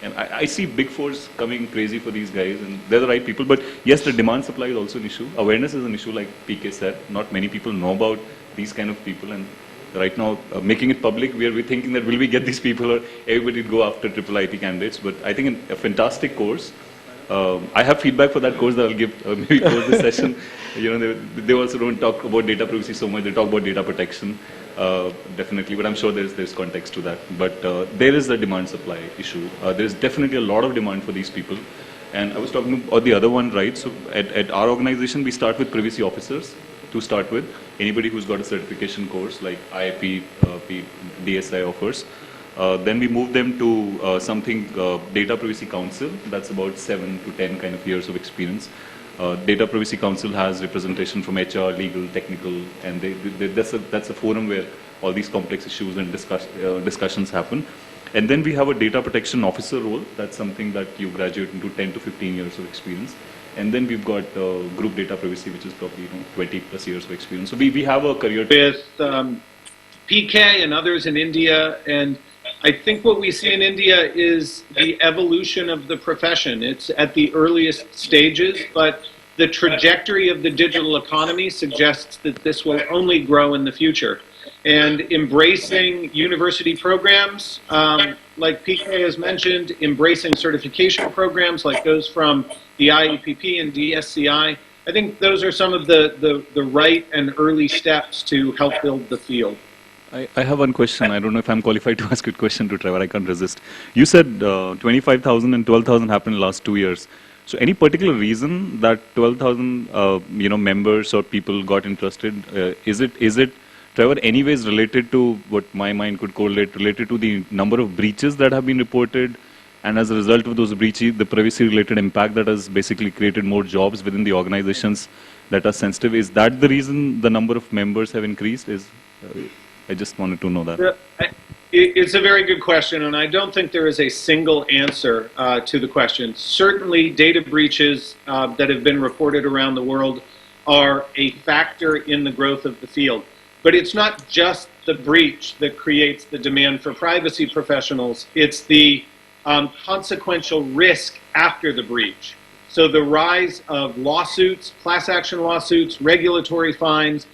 And I see big fours coming crazy for these guys, and they're the right people. But yes, the demand supply is also an issue. Awareness is an issue, like PK said. Not many people know about these kind of people, and right now making it public, we're thinking that will we get these people or everybody would go after IIIT candidates. But I think a fantastic course. I have feedback for that course that I'll give maybe close this session. They also don't talk about data privacy so much. They talk about data protection, definitely. But I'm sure there's context to that. But there is a demand supply issue. There's definitely a lot of demand for these people. And I was talking about the other one, right? So at our organization, we start with privacy officers to start with. Anybody who's got a certification course like IAPP, DSCI offers. Then we moved them to something, Data Privacy Council. That's about 7 to 10 kind of years of experience. Data Privacy Council has representation from HR, legal, technical, and that's a forum where all these complex issues and discussions happen. And then we have a data protection officer role. That's something that you graduate into 10 to 15 years of experience. And then we've got group data privacy, which is probably 20 plus years of experience. So we have a career with PK and others in India, and I think what we see in India is the evolution of the profession. It's at the earliest stages, but the trajectory of the digital economy suggests that this will only grow in the future. And embracing university programs, like PK has mentioned, embracing certification programs like those from the IAPP and DSCI, I think those are some of the right and early steps to help build the field. I have one question. I don't know if I'm qualified to ask a question to Trevor. I can't resist. You said 25,000 and 12,000 happened in the last 2 years. So any particular reason that 12,000 members or people got interested? Is it Trevor anyways related to what my mind could correlate, related to the number of breaches that have been reported, and as a result of those breaches, the privacy-related impact that has basically created more jobs within the organizations that are sensitive? Is that the reason the number of members have increased? I just wanted to know that. It's a very good question, and I don't think there is a single answer to the question. Certainly, data breaches that have been reported around the world are a factor in the growth of the field. But it's not just the breach that creates the demand for privacy professionals. It's the consequential risk after the breach. So the rise of lawsuits, class action lawsuits, regulatory fines,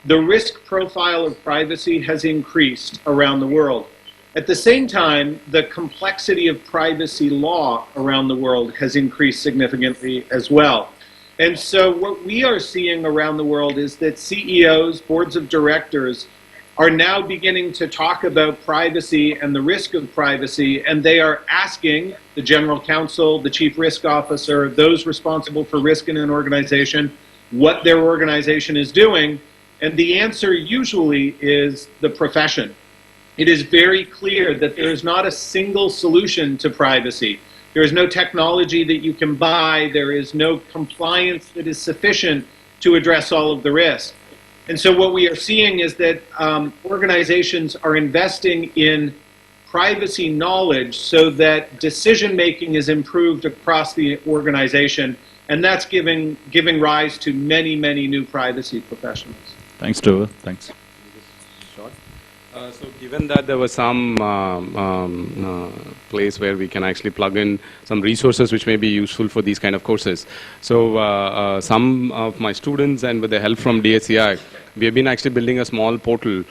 the risk profile of privacy has increased around the world. At the same time, the complexity of privacy law around the world has increased significantly as well. And so what we are seeing around the world is that CEOs, boards of directors, are now beginning to talk about privacy and the risk of privacy, and they are asking the general counsel, the chief risk officer, those responsible for risk in an organization, what their organization is doing, and the answer usually is the profession. It is very clear that there is not a single solution to privacy. There is no technology that you can buy. There is no compliance that is sufficient to address all of the risk. And so what we are seeing is that organizations are investing in privacy knowledge so that decision-making is improved across the organization, and that's giving rise to many, many new privacy professionals. Thanks, Trevor. Thanks. So given that there was some place where we can actually plug in some resources which may be useful for these kind of courses. So some of my students, and with the help from DSCI, we have been actually building a small portal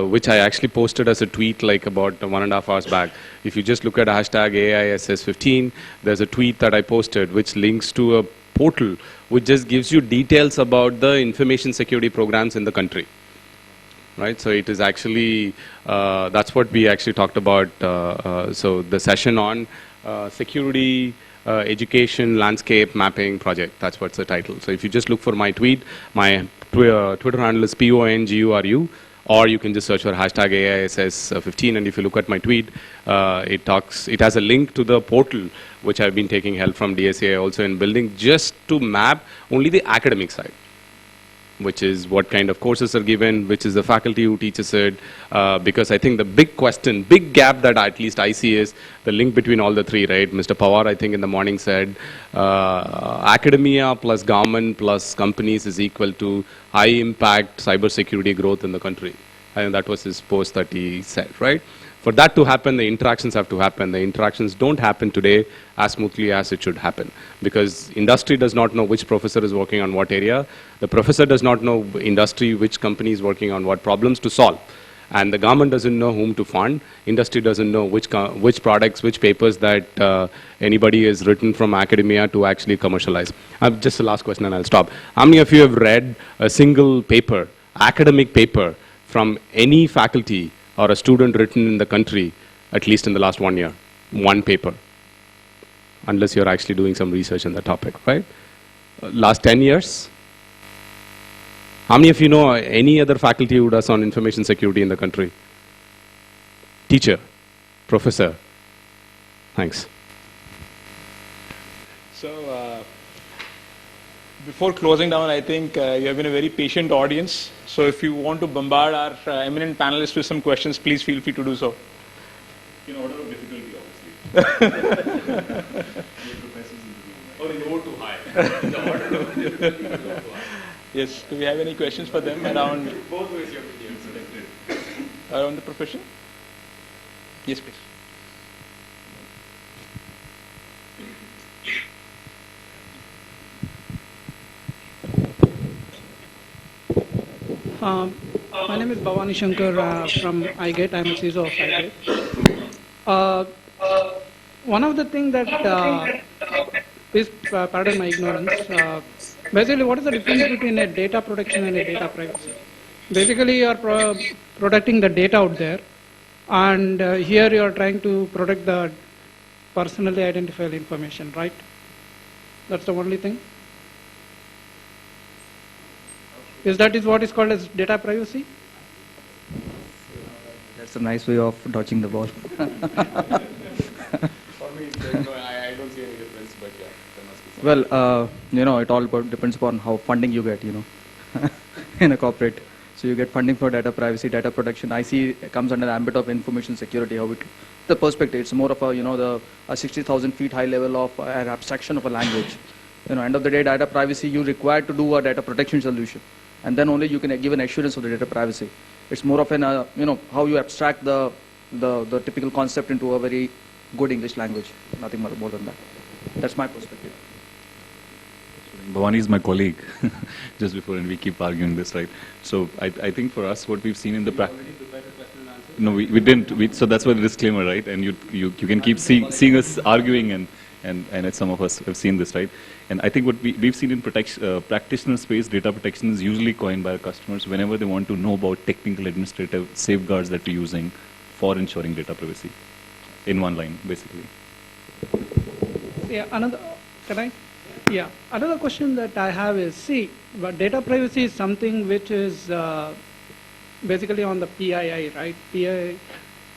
which I actually posted as a tweet like about 1.5 hours back. If you just look at hashtag AISS15, there's a tweet that I posted which links to a portal which just gives you details about the information security programs in the country. Right, so it is actually, that's what we actually talked about. So the session on security, education, landscape mapping project, that's what's the title. So if you just look for my tweet, my Twitter handle is PONGURU, or you can just search for hashtag AISS15, and if you look at my tweet, it has a link to the portal, which I've been taking help from DSCI also in building, just to map only the academic side, which is what kind of courses are given, which is the faculty who teaches it, because I think the big gap that at least I see is the link between all the three, right? Mr. Pawar, I think in the morning said, academia plus government plus companies is equal to high impact cybersecurity growth in the country. I think that was his post that he said, right? For that to happen, the interactions have to happen. The interactions don't happen today as smoothly as it should happen, because industry does not know which professor is working on what area. The professor does not know industry, which company is working on what problems to solve. And the government doesn't know whom to fund. Industry doesn't know which products, which papers that anybody has written from academia to actually commercialize. Just the last question and I'll stop. How many of you have read a single paper, academic paper, from any faculty or a student written in the country, at least in the last 1 year? One paper. Unless you're actually doing some research on the topic, right? Last 10 years? How many of you know any other faculty who does on information security in the country? Teacher. Professor. Thanks. So, before closing down, I think you have been a very patient audience. So if you want to bombard our eminent panelists with some questions, please feel free to do so. In order of difficulty, obviously. Or in low to high. In the order of difficulty, low to high. Yes, do we have any questions for them around, Both ways you have to be selected. around the profession? Yes, please. My name is Bhavani Shankar from iGate. I'm a CISO of iGate. One of the things that please pardon my ignorance. Basically, what is the difference between a data protection and a data privacy? Basically, you are protecting the data out there, and here you are trying to protect the personally identifiable information, right? That's the only thing. Is what is called as data privacy? That's a nice way of dodging the ball. For me, I don't see any difference, but yeah, there must be some. Well, it all depends upon how funding you get, in a corporate. So you get funding for data privacy, data protection. I see it comes under the ambit of information security. The perspective, it's more of a 60,000 feet high level of an abstraction of a language. End of the day, data privacy, you require to do a data protection solution. And then only you can give an assurance of the data privacy. It's more of an, how you abstract the typical concept into a very good English language. Nothing more than that. That's my perspective. Bhavani is my colleague, just before, and we keep arguing this, right? So I think for us, what we've seen in the practice. No, we didn't. So that's why the disclaimer, right? And you can keep seeing us arguing, and some of us have seen this, right? And I think what we've seen in practitioner space, data protection is usually coined by our customers whenever they want to know about technical administrative safeguards that we're using for ensuring data privacy. In one line, basically. Yeah, another question that I have is, but data privacy is something which is basically on the PII, right? PII.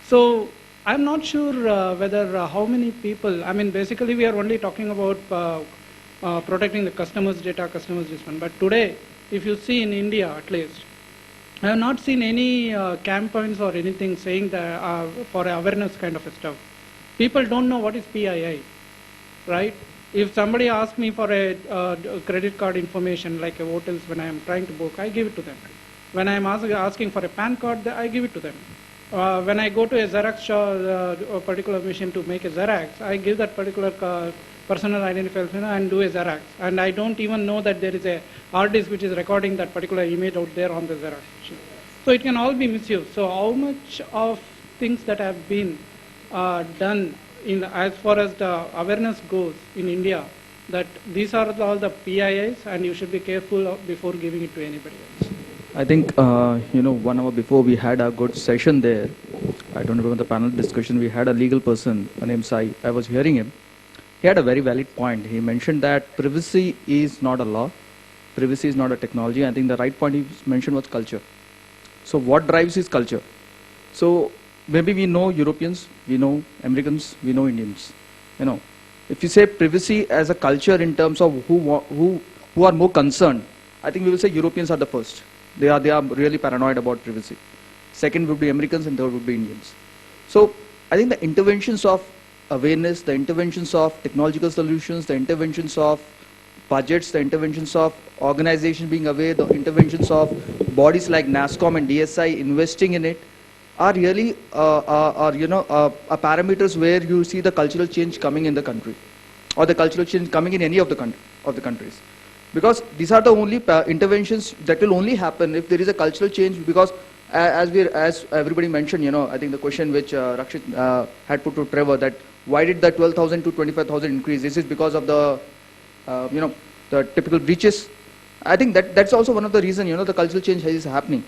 So I'm not sure whether how many people, basically we are only talking about protecting the customers' data, this one. But today, if you see in India at least, I have not seen any campaigns or anything saying that for awareness kind of stuff. People don't know what is PII, right? If somebody asks me for a credit card information like a hotels when I am trying to book, I give it to them. When I am asking for a PAN card, I give it to them. When I go to a Xerox shop, a particular machine to make a Xerox, I give that particular personal identifier and do a Xerox. And I don't even know that there is a hard disk which is recording that particular image out there on the Xerox machine. So it can all be misused. So how much of things that have been done as far as the awareness goes in India, that these are all the PIIs and you should be careful before giving it to anybody else? I think, 1 hour before we had a good session there. I don't remember the panel discussion. We had a legal person named Sai. I was hearing him. He had a very valid point. He mentioned that privacy is not a law. Privacy is not a technology. I think the right point he mentioned was culture. So what drives his culture? So maybe we know Europeans, we know Americans, we know Indians. If you say privacy as a culture in terms of who are more concerned, I think we will say Europeans are the first. They are really paranoid about privacy. Second would be Americans, and third would be Indians. So I think the interventions of awareness, the interventions of technological solutions, the interventions of budgets, the interventions of organizations being aware, the interventions of bodies like NASSCOM and DSCI investing in it are really parameters where you see the cultural change coming in the country, or the cultural change coming in any of the countries. Because these are the only interventions that will only happen if there is a cultural change. Because as everybody mentioned, I think the question which Rakshit had put to Trevor, that why did the 12,000 to 25,000 increase? This is because of the the typical breaches. I think that's also one of the reasons the cultural change is happening.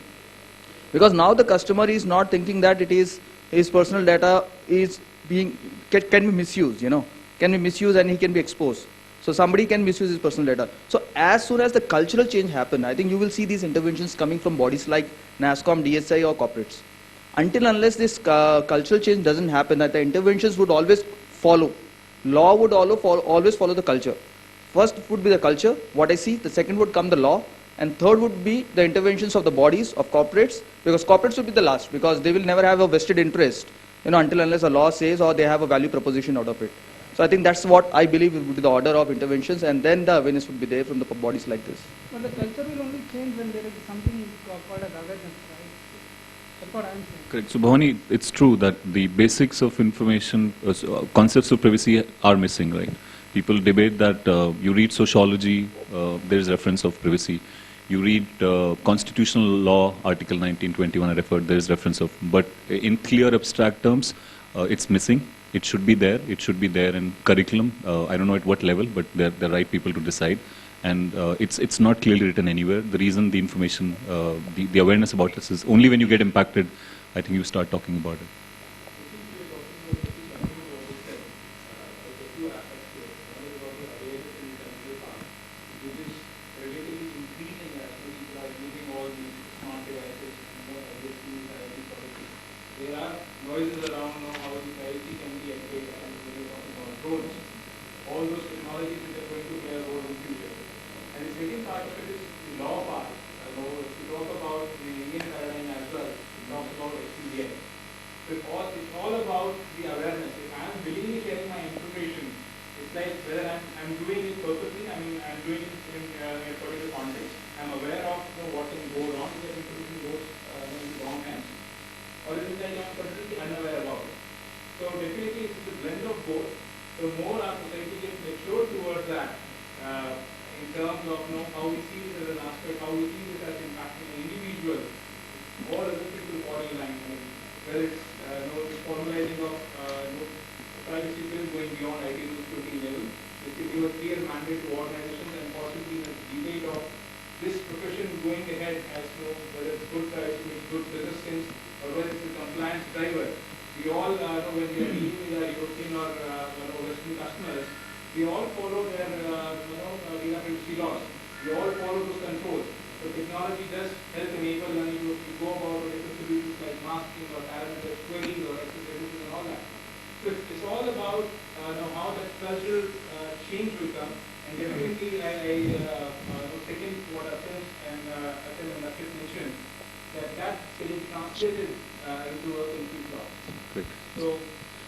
Because now the customer is not thinking that it is his personal data is can be misused. Can be misused and he can be exposed. So somebody can misuse his personal data. So as soon as the cultural change happens, I think you will see these interventions coming from bodies like NASSCOM, DSCI or corporates. Until unless this cultural change doesn't happen, that the interventions would always follow. Law would always follow the culture. First would be the culture, what I see. The second would come the law. And third would be the interventions of the bodies, of corporates, because corporates would be the last, because they will never have a vested interest, until unless a law says or they have a value proposition out of it. So I think that's what I believe would be the order of interventions, and then the awareness would be there from the bodies like this. But the culture will only change when there is something called as awareness, right? That's what I'm saying. Correct. So Bhavani, it's true that the basics of information, concepts of privacy are missing, right? People debate that you read sociology, there is reference of privacy. You read constitutional law, Article 1921, I referred, there is reference of, but in clear abstract terms, it's missing. It should be there. It should be there in curriculum. I don't know at what level, but they're the right people to decide. And it's not clearly written anywhere. The reason the information, the awareness about this is only when you get impacted, I think you start talking about it.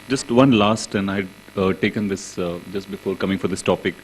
Just one last, and I had taken this just before coming for this topic.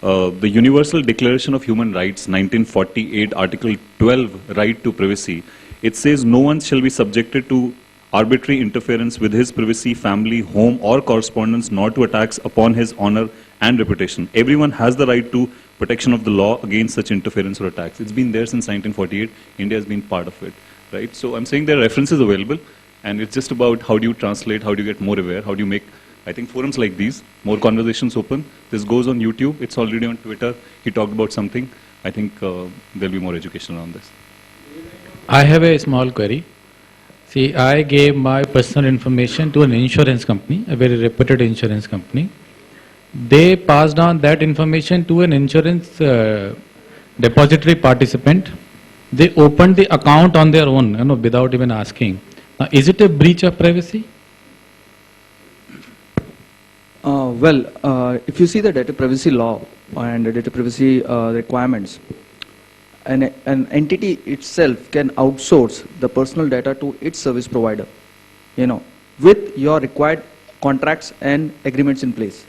The Universal Declaration of Human Rights, 1948, Article 12, right to privacy. It says no one shall be subjected to arbitrary interference with his privacy, family, home, or correspondence, nor to attacks upon his honor and reputation. Everyone has the right to protection of the law against such interference or attacks. It's been there since 1948. India has been part of it, right? So I'm saying there are references available. And it's just about how do you translate, how do you get more aware, how do you make, I think, forums like these, more conversations open. This goes on YouTube, it's already on Twitter. He talked about something. I think there'll be more education around this. I have a small query. See, I gave my personal information to an insurance company, a very reputed insurance company. They passed on that information to an insurance depository participant. They opened the account on their own, without even asking. Is it a breach of privacy? If you see the data privacy law and the data privacy requirements, an entity itself can outsource the personal data to its service provider, with your required contracts and agreements in place.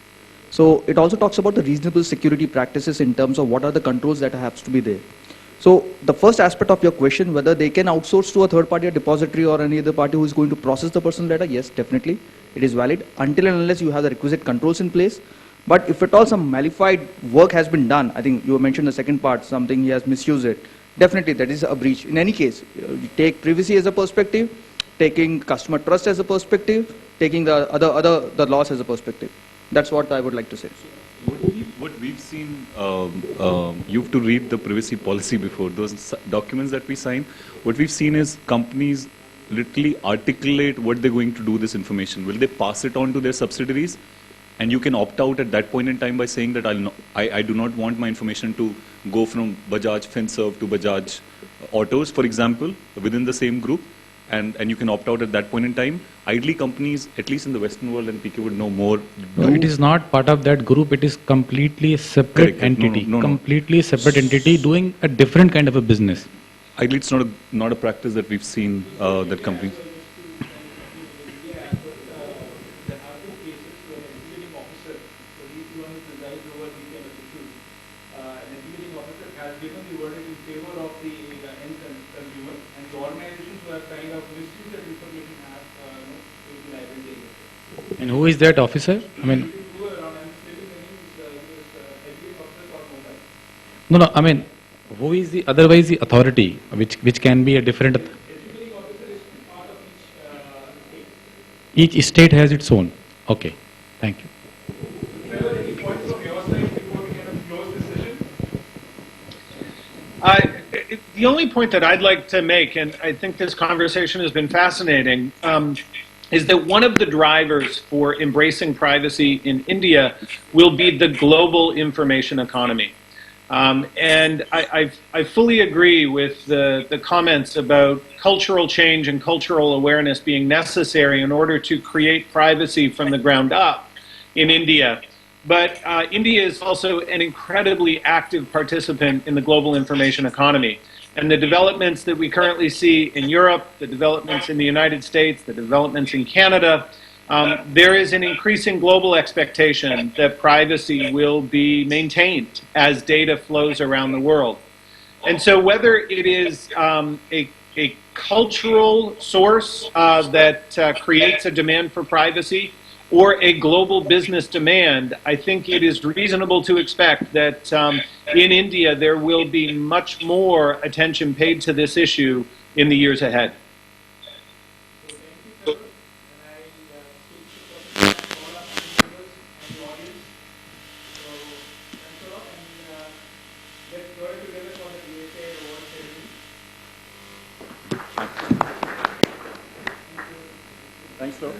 So it also talks about the reasonable security practices in terms of what are the controls that have to be there. So the first aspect of your question, whether they can outsource to a third party, a depository or any other party who is going to process the personal data, yes, definitely, it is valid until and unless you have the requisite controls in place. But if at all some malified work has been done, I think you mentioned the second part, something he has misused it, definitely that is a breach. In any case, you take privacy as a perspective, taking customer trust as a perspective, taking the laws as a perspective. That's what I would like to say. What we've seen, you have to read the privacy policy before those documents that we sign. What we've seen is companies literally articulate what they're going to do with this information. Will they pass it on to their subsidiaries? And you can opt out at that point in time by saying that I do not want my information to go from Bajaj FinServ to Bajaj Autos, for example, within the same group. and you can opt out at that point in time. Ideally, companies, at least in the Western world, and PK would know more. No, it is not part of that group. It is completely separate Correct. No, entity. no. Completely separate entity doing a different kind of a business. Ideally, it's not a practice that we've seen that companies. And who is that officer? I mean, no. I mean, who is the otherwise the authority, which can be a different. Each state has its own. Okay, thank you. The only point that I'd like to make, and I think this conversation has been fascinating, is that one of the drivers for embracing privacy in India will be the global information economy. And I fully agree with the comments about cultural change and cultural awareness being necessary in order to create privacy from the ground up in India. But India is also an incredibly active participant in the global information economy. And the developments that we currently see in Europe, the developments in the United States, the developments in Canada, there is an increasing global expectation that privacy will be maintained as data flows around the world. And so whether it is a cultural source that creates a demand for privacy or a global business demand, I think it is reasonable to expect that in India there will be much more attention paid to this issue in the years ahead. Thanks, Prof.